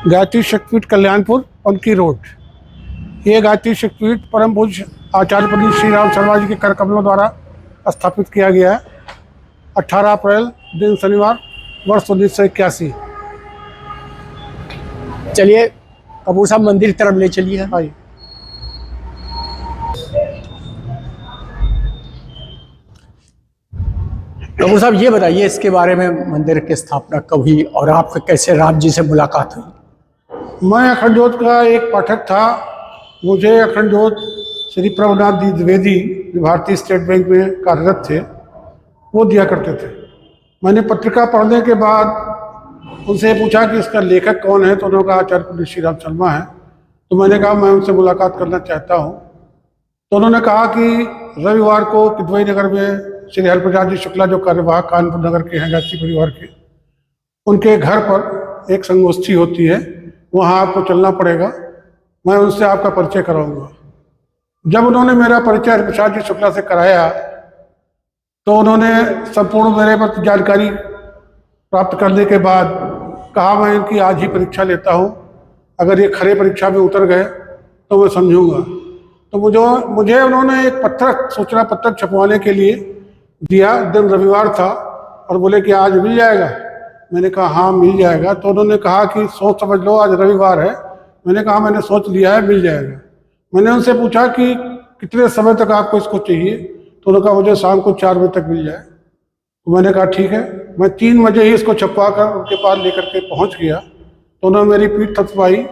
गायत्री शक्तिपीठ कल्याणपुर पंकी रोड। ये गायत्री शक्तिपीठ परम पूज्य आचार्य पंडित श्री राम शर्मा जी के कर कमलों द्वारा स्थापित किया गया है। 18 अप्रैल दिन शनिवार वर्ष 1981। चलिए कपूर साहब मंदिर की तरफ ले चलिए। आइए। कपूर साहब ये बताइए इसके बारे में, मंदिर की स्थापना कब हुई और आपके कैसे राम जी से मुलाकात हुई? मैं अखंड ज्योत का एक पाठक था। मुझे अखंड ज्योत श्री प्रभुनाथ द्विवेदी जो भारतीय स्टेट बैंक में कार्यरत थे वो दिया करते थे। मैंने पत्रिका पढ़ने के बाद उनसे पूछा कि इसका लेखक कौन है, तो उन्होंने कहा आचार्य पंडित श्री राम शर्मा है। तो मैंने कहा मैं उनसे मुलाकात करना चाहता हूँ। तो उन्होंने कहा कि रविवार को किदवई नगर में श्री हरिप्रसाद जी शुक्ला जो कार्यवाहक कानपुर नगर के हैं गायत्री परिवार के, उनके घर पर एक संगोष्ठी होती है, वहाँ आपको चलना पड़ेगा। मैं उनसे आपका परिचय कराऊंगा। जब उन्होंने मेरा परिचय हरिप्रसाद जी शुक्ला से कराया तो उन्होंने संपूर्ण मेरे पर जानकारी प्राप्त करने के बाद कहा मैं इनकी आज ही परीक्षा लेता हूँ, अगर ये खरे परीक्षा में उतर गए तो मैं समझूंगा। तो मुझे उन्होंने एक पत्रक, सूचना पत्रक छपवाने के लिए दिया। दिन रविवार था और बोले कि आज मिल जाएगा। मैंने कहा हाँ मिल जाएगा। तो उन्होंने कहा कि सोच समझ लो आज रविवार है। मैंने कहा मैंने सोच लिया है, मिल जाएगा। मैंने उनसे पूछा कि कितने समय तक आपको इसको चाहिए, तो उन्होंने कहा मुझे शाम को 4 बजे तक मिल जाए। तो मैंने कहा ठीक है। मैं 3 बजे ही इसको छपवा कर उनके पास लेकर के पहुँच गया। तो उन्होंने मेरी पीठ थपथपाई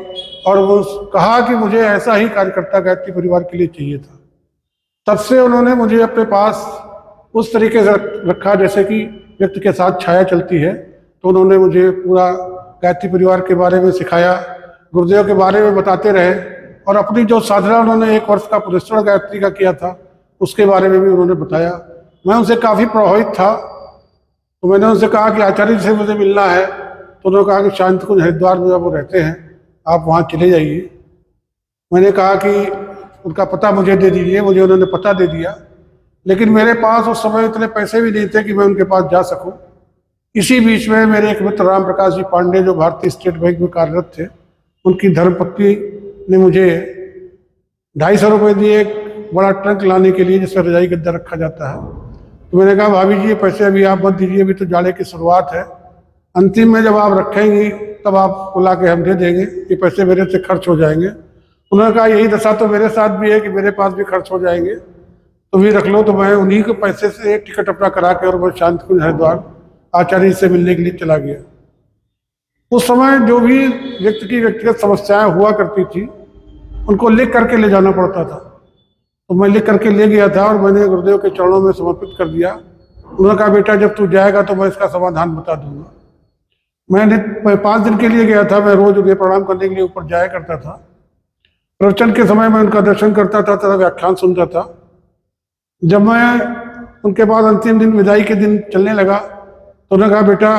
और वो कहा कि मुझे ऐसा ही कार्यकर्ता गायत्री परिवार के लिए चाहिए था। तब से उन्होंने मुझे अपने पास उस तरीके से रखा जैसे कि व्यक्ति के साथ छाया चलती है। तो उन्होंने मुझे पूरा गायत्री परिवार के बारे में सिखाया, गुरुदेव के बारे में बताते रहे और अपनी जो साधना उन्होंने 1 वर्ष का पुरस्कार गायत्री का किया था उसके बारे में भी उन्होंने बताया। मैं उनसे काफ़ी प्रभावित था। तो मैंने उनसे कहा कि आचार्य जी से मुझे मिलना है। तो उन्होंने कहा कि शांति कुंज हरिद्वार में वो रहते हैं, आप वहाँ चले जाइए। मैंने कहा कि उनका पता मुझे दे दीजिए। मुझे उन्होंने पता दे दिया, लेकिन मेरे पास उस समय इतने पैसे भी नहीं थे कि मैं उनके पास जा सकूं। इसी बीच में मेरे एक मित्र राम प्रकाश जी पांडे जो भारतीय स्टेट बैंक में कार्यरत थे, उनकी धर्मपत्नी ने मुझे 250 रुपये दिए एक बड़ा ट्रंक लाने के लिए जिसमें रजाई गद्दा रखा जाता है। तो मैंने कहा भाभी जी ये पैसे अभी आप मत दीजिए, अभी तो जाड़े की शुरुआत है, अंतिम में जब आप रखेंगी तब आपको ला के हम दे देंगे, ये पैसे मेरे से खर्च हो जाएंगे। उन्होंने कहा यही दशा तो मेरे साथ भी है कि मेरे पास भी खर्च हो जाएंगे, तो भी रख लो। तो मैं उन्हीं के पैसे से टिकट अपना करा के और मैं शांति कुंज हरिद्वार आचार्य से मिलने के लिए चला गया। उस समय जो भी व्यक्ति की व्यक्तिगत समस्याएं हुआ करती थी उनको लिख करके ले जाना पड़ता था। तो मैं लिख करके ले गया था और मैंने गुरुदेव के चरणों में समर्पित कर दिया। उन्होंने कहा बेटा जब तू जाएगा तो मैं इसका समाधान बता दूंगा। मैं 5 दिन के लिए गया था। मैं रोज उन्हें प्रणाम करने के लिए ऊपर जाया करता था। प्रवचन के समय मैं उनका दर्शन करता था तथा व्याख्यान सुनता था। जब मैं उनके बाद अंतिम दिन विदाई के दिन चलने लगा तो उन्होंने कहा बेटा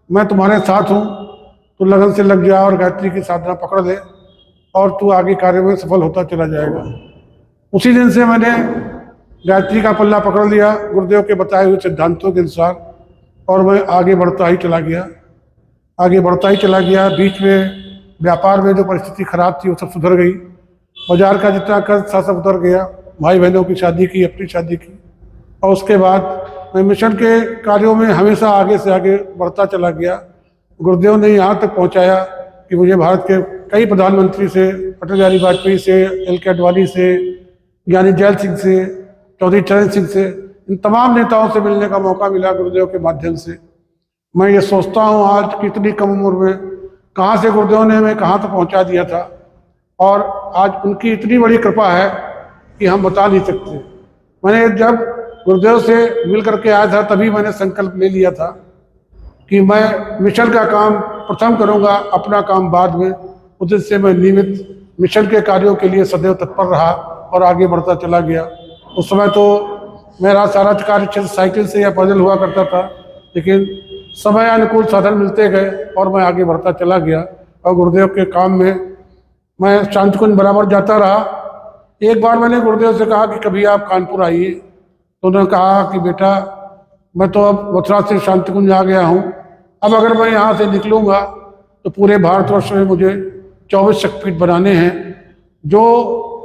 मैं तुम्हारे साथ हूँ, तो लगन से लग जा और गायत्री की साधना पकड़ ले और तू आगे कार्य में सफल होता चला जाएगा। उसी दिन से मैंने गायत्री का पल्ला पकड़ लिया गुरुदेव के बताए हुए सिद्धांतों के अनुसार और मैं आगे बढ़ता ही चला गया। बीच में व्यापार में जो परिस्थिति खराब थी वो सब सुधर गई। बाजार का जितना कर्ज था सब उतर गया। भाई बहनों की शादी की, अपनी शादी की, और उसके बाद मैं मिशन के कार्यों में हमेशा आगे से आगे बढ़ता चला गया। गुरुदेव ने यहाँ तक पहुँचाया कि मुझे भारत के कई प्रधानमंत्री से, अटल बिहारी वाजपेयी से, LK आडवाणी से, ज्ञानी जैल सिंह से, चौधरी चरण सिंह से, इन तमाम नेताओं से मिलने का मौका मिला गुरुदेव के माध्यम से। मैं ये सोचता हूँ आज की इतनी कम उम्र में कहाँ से गुरुदेव ने हमें कहाँ तक पहुँचा दिया था, और आज उनकी इतनी बड़ी कृपा है कि हम बता नहीं सकते। मैंने जब गुरुदेव से मिल करके आया था तभी मैंने संकल्प ले लिया था कि मैं मिशन का काम प्रथम करूंगा, अपना काम बाद में। उस से मैं नियमित मिशन के कार्यों के लिए सदैव तत्पर रहा और आगे बढ़ता चला गया। उस समय तो मेरा सारा कार्य क्षेत्र साइकिल से या पैदल हुआ करता था, लेकिन समय अनुकूल साधन मिलते गए और मैं आगे बढ़ता चला गया और गुरुदेव के काम में मैं शांति कुंज बराबर जाता रहा। एक बार मैंने गुरुदेव से कहा कि कभी आप कानपुर आइए। तो उन्होंने कहा कि बेटा मैं तो अब मथुरा से शांति कुंज आ गया हूँ, अब अगर मैं यहाँ से निकलूँगा तो पूरे भारतवर्ष में मुझे 24 शक्तिपीठ बनाने हैं। जो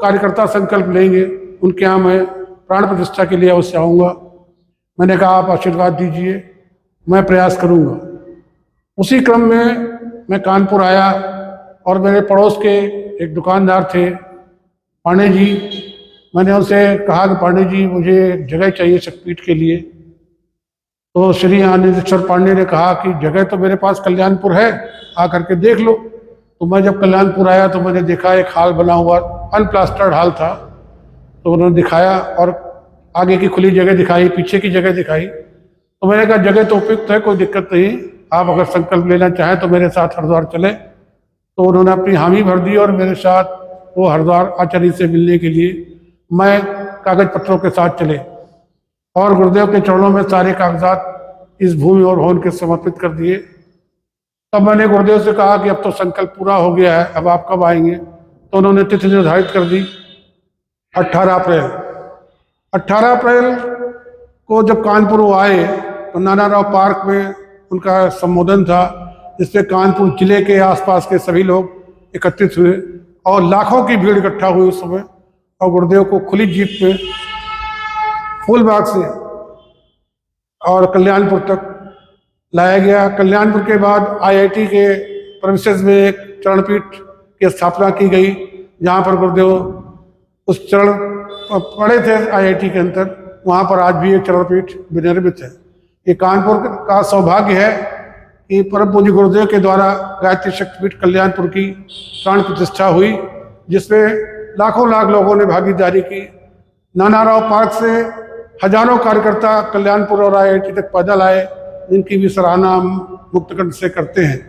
कार्यकर्ता संकल्प लेंगे उनके यहाँ मैं प्राण प्रतिष्ठा के लिए अवश्य आऊँगा। मैंने कहा आप आशीर्वाद दीजिए, मैं प्रयास करूँगा। उसी क्रम में मैं कानपुर आया और मेरे पड़ोस के एक दुकानदार थे पांडे जी। मैंने उनसे कहा कि पांडे जी मुझे जगह चाहिए शक्तिपीठ के लिए। तो श्री आनंदेश्वर पांडे ने कहा कि जगह तो मेरे पास कल्याणपुर है, आकर के देख लो। तो मैं जब कल्याणपुर आया तो मैंने देखा एक हाल बना हुआ, अनप्लास्टर्ड हाल था। तो उन्होंने दिखाया और आगे की खुली जगह दिखाई, पीछे की जगह दिखाई। तो मैंने कहा जगह तो उपयुक्त है, कोई दिक्कत नहीं, आप अगर संकल्प लेना चाहें तो मेरे साथ हरिद्वार चले। तो उन्होंने अपनी हामी भर दी और मेरे साथ वो हरिद्वार आचार्य से मिलने के लिए मैं कागज पत्रों के साथ चले और गुरुदेव के चरणों में सारे कागजात इस भूमि और भवन के समर्पित कर दिए। तब मैंने गुरुदेव से कहा कि अब तो संकल्प पूरा हो गया है, अब आप कब आएंगे। तो उन्होंने तिथि निर्धारित कर दी 18 अप्रैल। 18 अप्रैल को जब कानपुर वो आए तो नाना राव पार्क में उनका संबोधन था, जिससे कानपुर जिले के आसपास के सभी लोग एकत्रित हुए और लाखों की भीड़ इकट्ठा हुई उस समय। और गुरुदेव को खुली जीप में फूलबाग से और कल्याणपुर तक लाया गया। कल्याणपुर के बाद IIT के प्रेमिसेस में एक चरणपीठ की स्थापना की गई, जहाँ पर गुरुदेव उस चरण पड़े थे IIT के अंदर। वहाँ पर आज भी एक चरणपीठ विनिर्मित है। ये कानपुर का सौभाग्य है कि परम पूज्य गुरुदेव के द्वारा गायत्री शक्तिपीठ कल्याणपुर की प्राण प्रतिष्ठा हुई, जिसमें लाखों लाख लोगों ने भागीदारी की। नाना राव पार्क से हजारों कार्यकर्ता कल्याणपुर और IIT तक पैदल आए, जिनकी भी सराहना हम मुक्तकंठ से करते हैं।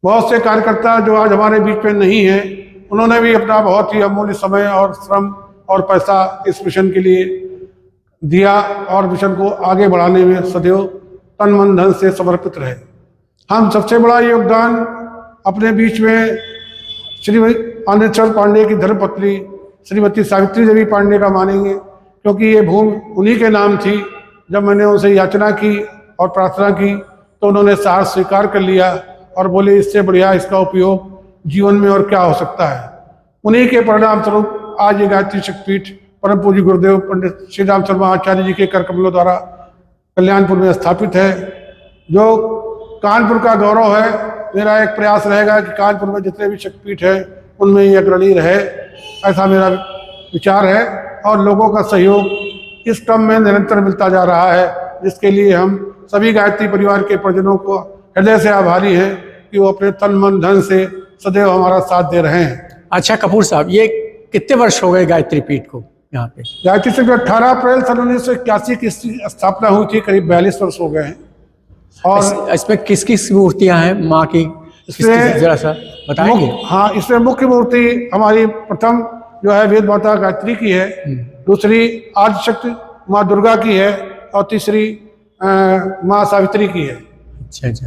बहुत से कार्यकर्ता जो आज हमारे बीच में नहीं हैं, उन्होंने भी अपना बहुत ही अमूल्य समय और श्रम और पैसा इस मिशन के लिए दिया और मिशन को आगे बढ़ाने में सदैव तन मन धन से समर्पित रहे। हम सबसे बड़ा योगदान अपने बीच में श्री आनंदेश्वर पांडे की धर्मपत्नी श्रीमती सावित्री देवी पांडे का मानेंगे, क्योंकि ये भूमि उन्हीं के नाम थी। जब मैंने उनसे याचना की और प्रार्थना की तो उन्होंने साहस स्वीकार कर लिया और बोले इससे बढ़िया इसका उपयोग जीवन में और क्या हो सकता है। उन्हीं के परिणाम स्वरूप आज ये गायत्री शक्तिपीठ परम पूज्य गुरुदेव पंडित श्री राम शर्मा आचार्य जी के कर कमलों द्वारा कल्याणपुर में स्थापित है, जो कानपुर का गौरव है। मेरा एक प्रयास रहेगा कि कानपुर में जितने भी शक्तिपीठ है उनमें ये अग्रणी रहे, ऐसा मेरा विचार है। और लोगों का सहयोग इस क्रम में निरंतर मिलता जा रहा है, जिसके लिए हम सभी गायत्री परिवार के परिजनों को हृदय से आभारी हैं कि वो अपने तन मन धन से सदैव हमारा साथ दे रहे हैं। अच्छा कपूर साहब, ये कितने वर्ष हो गए गायत्री पीठ को यहाँ पे? गायत्री से 18 अप्रैल सन 1981 की स्थापना हुई थी, करीब 42 वर्ष हो गए हैं। और इसमें किस किस मूर्तियां हैं माँ की, जरा सा बताएंगे? हाँ, इसमें मुख्य मूर्ति हमारी प्रथम जो है वेद माता गायत्री की है, दूसरी आदिशक्ति माँ दुर्गा की है और तीसरी माँ सावित्री की है। अच्छा अच्छा,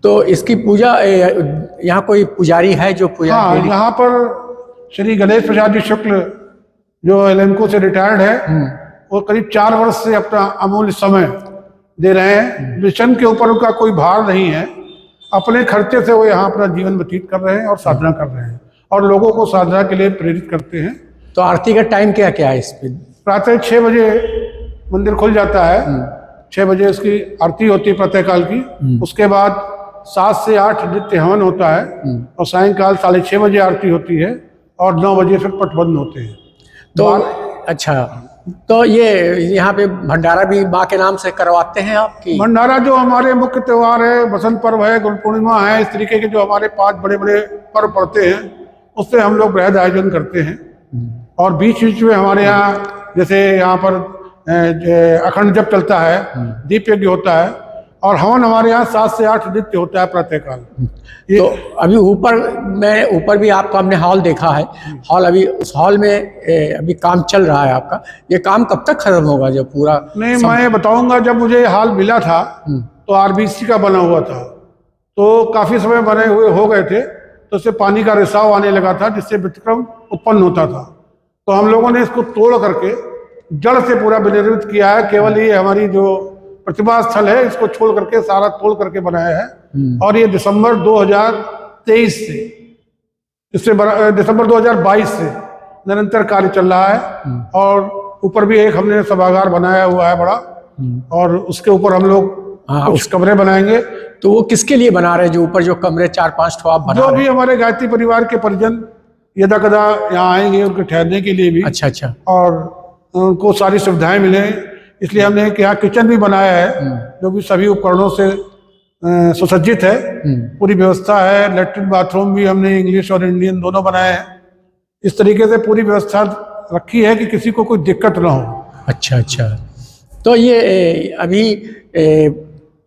तो इसकी पूजा यहाँ कोई पुजारी है जो पूजा? हाँ, यहाँ पर श्री गणेश प्रसाद जी शुक्ल जो एलेमको से रिटायर्ड है, वो करीब 4 वर्ष से अपना अमूल्य समय दे रहे हैं। मिशन के ऊपर उनका कोई भार नहीं है, अपने खर्चे से वो यहाँ अपना जीवन व्यतीत कर रहे हैं और साधना कर रहे हैं और लोगों को साधना के लिए प्रेरित करते हैं। तो आरती का टाइम क्या क्या है इस पे? प्रातः 6 बजे मंदिर खुल जाता है, 6 बजे उसकी आरती होती है प्रातःकाल की। उसके बाद 7 से 8 नित्य हवन होता है और सायंकाल 6:30 बजे आरती होती है और 9 बजे फिर पट बंद होते हैं। तो अच्छा, तो ये यहाँ पे भंडारा भी माँ के नाम से करवाते हैं आपकी? भंडारा जो हमारे मुख्य त्योहार है, बसंत पर्व है, गुरु पूर्णिमा है, इस तरीके के जो हमारे 5 बड़े बड़े पर्व पड़ते हैं, उससे हम लोग बृहद आयोजन करते हैं। और बीच बीच में हमारे यहाँ जैसे यहाँ पर अखंड जप चलता है, दीप यज्ञ होता है और हवन हमारे यहाँ 7 से 8 नित्य होता है प्रातःकाल। तो अभी ऊपर भी आपका हमने हॉल देखा है, हॉल अभी उस हॉल में अभी काम चल रहा है आपका। ये काम कब तक खत्म होगा जब पूरा? नहीं, मैं बताऊंगा। जब मुझे हॉल मिला था तो RBC का बना हुआ था, तो काफी समय बने हुए हो गए थे, तो उससे पानी का रिसाव आने लगा था, जिससे व्यतिक्रम उत्पन्न होता था। तो हम लोगों ने इसको तोड़ करके जड़ से पूरा विनिर्मित किया है। केवल ये हमारी जो प्रतिभा स्थल है, इसको छोड़ करके सारा तोड़ करके बनाया है। और ये दिसंबर 2000 2023 से, इससे दिसंबर 2022 से निरंतर कार्य चल रहा है। और ऊपर भी एक हमने सभागार बनाया हुआ है बड़ा, और उसके ऊपर हम लोग कुछ कमरे बनाएंगे। तो वो किसके लिए बना रहे हैं, जो ऊपर जो कमरे 4-5 ठो आप बना जो रहे भी हैं? हमारे गायत्री परिवार के परिजन यदा कदा यहाँ आएंगे उनके ठहरने के लिए भी, अच्छा अच्छा। और उनको सारी सुविधाएं मिले, इसलिए हमने एक यहाँ किचन भी बनाया है जो भी सभी उपकरणों से सुसज्जित है। पूरी व्यवस्था है, लेटरिन बाथरूम भी हमने इंग्लिश और इंडियन दोनों बनाए हैं। इस तरीके से पूरी व्यवस्था रखी है कि किसी को कोई दिक्कत ना हो। अच्छा अच्छा। तो ये अभी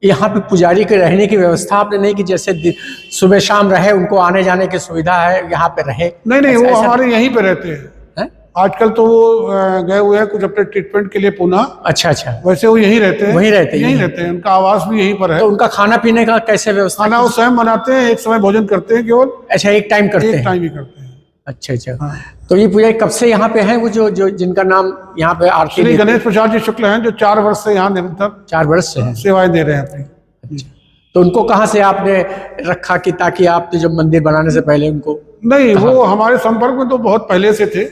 यहाँ पे पुजारी के रहने की व्यवस्था आपने नहीं की, जैसे सुबह शाम रहे, उनको आने जाने की सुविधा है, यहाँ पे रहे? नहीं, वो हमारे यहीं पे रहते हैं। आजकल तो वो गए हुए हैं कुछ अपने ट्रीटमेंट के लिए पुणे। अच्छा अच्छा। वैसे वो यहीं रहते हैं। वहीं रहते हैं, उनका आवास भी यहीं पर है। तो उनका खाना पीने का कैसे व्यवस्था? खाना वो स्वयं बनाते हैं, एक समय भोजन करते हैं केवल। अच्छा, एक टाइम करते हैं? एक टाइम ही करते हैं। अच्छा अच्छा। तो ये पुजारी कब से यहाँ पे हैं, वो जो जिनका नाम यहाँ पे आरती? श्री गणेश प्रसाद जी शुक्ल हैं, जो 4 वर्ष से यहाँ निरंतर 4 वर्ष से हैं, सेवाएं दे रहे हैं अपनी। अच्छा। तो उनको कहाँ से आपने रखा कि ताकि आप जब मंदिर बनाने से पहले उनको? नहीं, वो हमारे संपर्क में तो बहुत पहले से थे।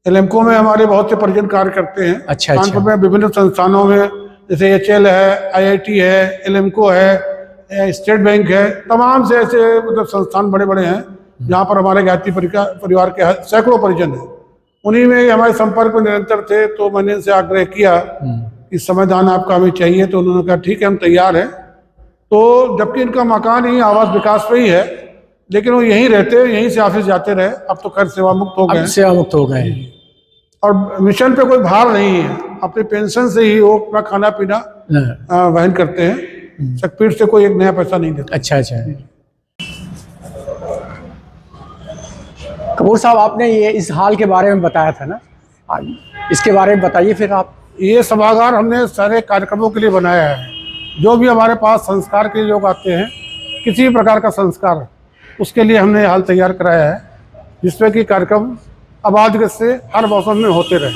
एलेमको में हमारे बहुत से परिजन कार्य करते हैं। अच्छा कानपुर में विभिन्न संस्थानों में, जैसे HL है, IIT है, एलेमको है, स्टेट बैंक है, तमाम से ऐसे मतलब संस्थान बड़े बड़े हैं जहाँ पर हमारे गायत्री परिवार के सैकड़ों परिजन हैं। उन्हीं में हमारे संपर्क में निरंतर थे। तो मैंने इनसे आग्रह किया कि समयदान आपका हमें चाहिए, तो उन्होंने कहा ठीक है, हम तैयार हैं। तो जबकि इनका मकान ही आवास विकास पे ही है, लेकिन वो यहीं रहते, यहीं से ऑफिस जाते रहे। अब तो खैर सेवा मुक्त हो गए, सेवा मुक्त हो गए, और मिशन पे कोई भार नहीं है। अपने पेंशन से ही वो अपना खाना पीना वहन करते हैं। शक्तिपीठ से कोई एक नया पैसा नहीं देता। अच्छा अच्छा। कपूर साहब, आपने ये इस हाल के बारे में बताया था ना, इसके बारे में बताइए फिर आप। ये सभागार हमने सारे कार्यक्रमों के लिए बनाया है। जो भी हमारे पास संस्कार के लोग आते हैं, किसी भी प्रकार का संस्कार, उसके लिए हमने हाल तैयार कराया है, जिसमें कि कार्यक्रम आबादगत से हर मौसम में होते रहे।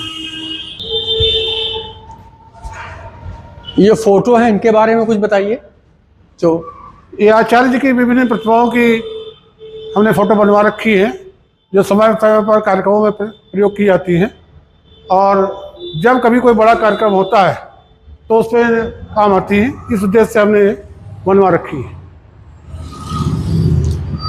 ये फोटो है, इनके बारे में कुछ बताइए। जो ये आचार्य जी की विभिन्न प्रतिभाओं की हमने फोटो बनवा रखी है, जो समय समय पर कार्यक्रमों में प्रयोग की जाती हैं। और जब कभी कोई बड़ा कार्यक्रम होता है तो उसमें काम आती है। इस उद्देश्य से हमने बनवा रखी है।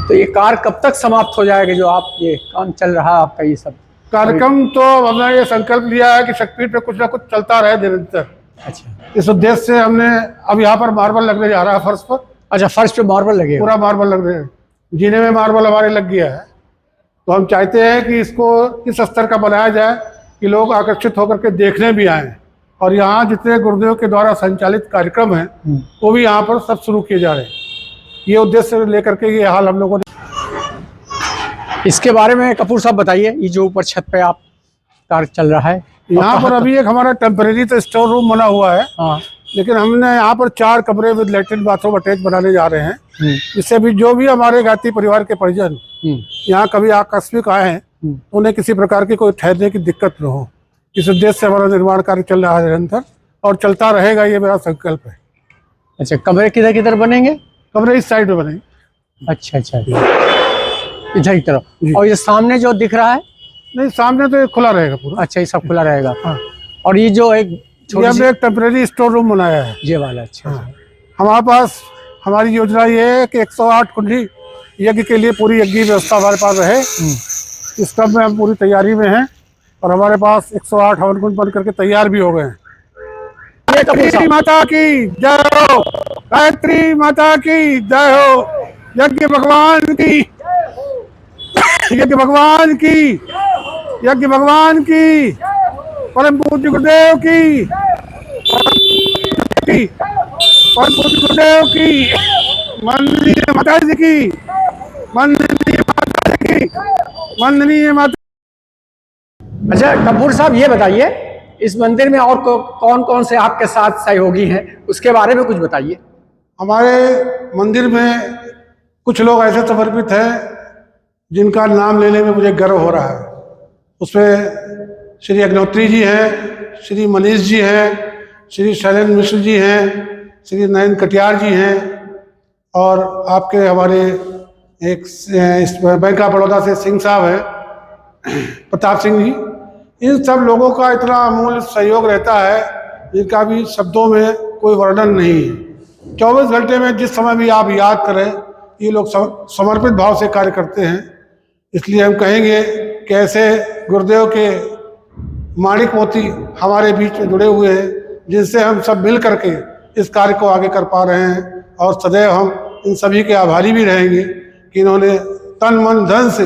तो ये कार्य कब तक समाप्त हो जाएगा, जो आप ये काम चल रहा है आपका ये सब कार्यक्रम? तो हमने ये संकल्प लिया है कि शक्तिपीठ पे कुछ ना कुछ चलता रहे निरंतर। अच्छा। इस उद्देश्य से हमने अब यहाँ पर मार्बल लगने जा रहा है फर्श पर। अच्छा, फर्श पे मार्बल लगे? पूरा मार्बल लग रहे हैं, जीने में मार्बल हमारे लग गया है। तो हम चाहते हैं कि इसको इस स्तर का बनाया जाए कि लोग आकर्षित होकर के देखने भी आए, और यहाँ जितने गुरुदेव के द्वारा संचालित कार्यक्रम हैं वो भी यहाँ पर सब शुरू किए जा रहे हैं। ये उद्देश्य लेकर के ये हाल हम लोगों ने। इसके बारे में कपूर साहब बताइए, ये जो ऊपर छत पे आप कार्य चल रहा है, यहाँ पर अभी एक हमारा टेम्परेरी तो स्टोर रूम बना हुआ है। हाँ। लेकिन हमने यहाँ पर 4 कमरे विद लेटरिन बाथरूम अटैच बनाने जा रहे हैं, जिससे भी जो भी हमारे गायत्री परिवार के परिजन यहाँ कभी आकस्मिक आए हैं, उन्हें किसी प्रकार की कोई ठहरने की दिक्कत न हो। इस उद्देश्य से हमारा निर्माण कार्य चल रहा है निरंतर, और चलता रहेगा, ये मेरा संकल्प है। अच्छा, कमरे किधर किधर बनेंगे? कमरे इस साइड में बनेंगे। अच्छा अच्छा, इधर की तरफ। और ये सामने जो दिख रहा है? नहीं, सामने तो ये खुला रहेगा पूरा। अच्छा, ये सब खुला रहेगा। हाँ। और ये जो एक हमने एक टेम्परेरी स्टोर रूम बनाया है, ये वाला। अच्छा। हमारे पास हमारी योजना ये है कि 108 कुंडी यज्ञ के लिए पूरी यज्ञ व्यवस्था हमारे पास रहे। इस क्रम में हम पूरी तैयारी में हैं, और हमारे पास 108 हवन कुंड बन करके तैयार भी हो गए हैं। गायत्री माता की जय हो, गायत्री माता की जय हो, यज्ञ भगवान की, यज्ञ भगवान की, यज्ञ भगवान की, परम पूज्य गुरुदेव की, परम पूज्य गुरुदेव की, वंदनीय माता जी की, वंदनीय माता जी की, वंदनीय माता। अच्छा कपूर साहब, ये बताइए, इस मंदिर में और कौन कौन से आपके साथ सहयोगी हैं, उसके बारे में कुछ बताइए। हमारे मंदिर में कुछ लोग ऐसे समर्पित हैं जिनका नाम लेने में मुझे गर्व हो रहा है। उसमें श्री अग्नोत्री जी हैं, श्री मनीष जी हैं, श्री शैलेंद्र मिश्र जी हैं, श्री नयन कटियार जी हैं, और आपके हमारे एक बैंक ऑफ बड़ौदा से सिंह साहब हैं, प्रताप सिंह जी, इन सब लोगों का इतना अमूल्य सहयोग रहता है जिनका भी शब्दों में कोई वर्णन नहीं है। 24 घंटे में जिस समय भी आप याद करें, ये लोग समर्पित भाव से कार्य करते हैं। इसलिए हम कहेंगे कि ऐसे गुरुदेव के माणिक मोती हमारे बीच में जुड़े हुए हैं, जिनसे हम सब मिल करके इस कार्य को आगे कर पा रहे हैं। और सदैव हम इन सभी के आभारी भी रहेंगे कि इन्होंने तन मन धन से